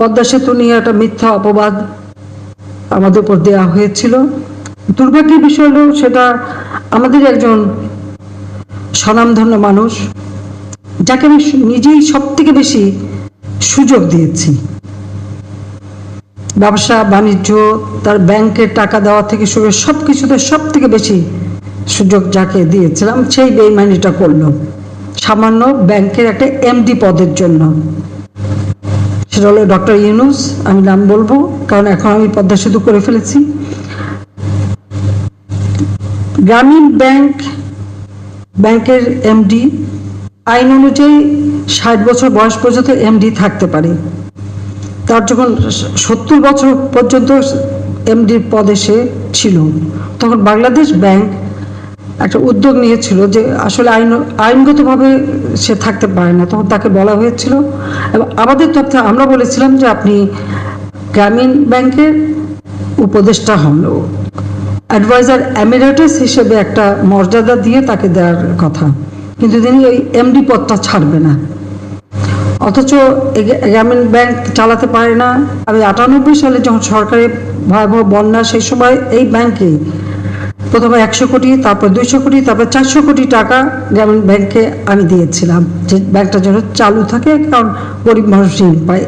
পদ্মা সেতু নিয়ে একটা মিথ্যা অপবাদ আমাদের উপর দেওয়া হয়েছিল। দুর্ভাগ্যের বিষয় হলো সেটা আমাদের একজন স্বনামধন্য মানুষ, যাকে আমি নিজেই সব থেকে বেশি সুযোগ দিয়েছি, ব্যবসা বাণিজ্য, তার ব্যাংকের টাকা দেওয়া থেকে শুরু সব কিছুতে সব থেকে বেশি সুযোগ যাকে দিয়েছিলাম, সেই বেইমানিটা করলো সামান্য ব্যাংকের একটা এমডি পদের জন্য। সেটা হলো ডক্টর ইউনূস। আমি নাম বলবো কারণ এখন আমি পদ্মা সেতু করে ফেলেছি। গ্রামীণ ব্যাংকের এমডি আইন অনুযায়ী 60 বছর বয়স পর্যন্ত এমডি থাকতে পারে। তার যখন 70 বছর পর্যন্ত এমডির পদে সে ছিল, তখন বাংলাদেশ ব্যাংক একটা উদ্যোগ নিয়েছিল যে আসলে আইনগতভাবে সে থাকতে পারে না। তখন তাকে বলা হয়েছিল এবং আমাদের তথ্যে আমরা বলেছিলাম যে আপনি গ্রামীণ ব্যাংকের উপদেষ্টা হন, অ্যাডভাইজার এমিরেটাস হিসেবে একটা মর্যাদা দিয়ে তাকে দেওয়ার কথা, কিন্তু তিনি ওই এমডি পদটা ছাড়বে না। অথচ গ্রামীণ ব্যাংক চালাতে পারে না। আমি 98 সালে যখন সরকারের ভয়াবহ বন্যা, সেই সময় এই ব্যাংকে প্রথমে 100 কোটি, তারপর 200 কোটি, তারপর 400 কোটি টাকা গ্রামীণ ব্যাংকে আমি দিয়েছিলাম যে ব্যাংকটা যেন চালু থাকে, কারণ গরিব মানুষ ঋণ পায়।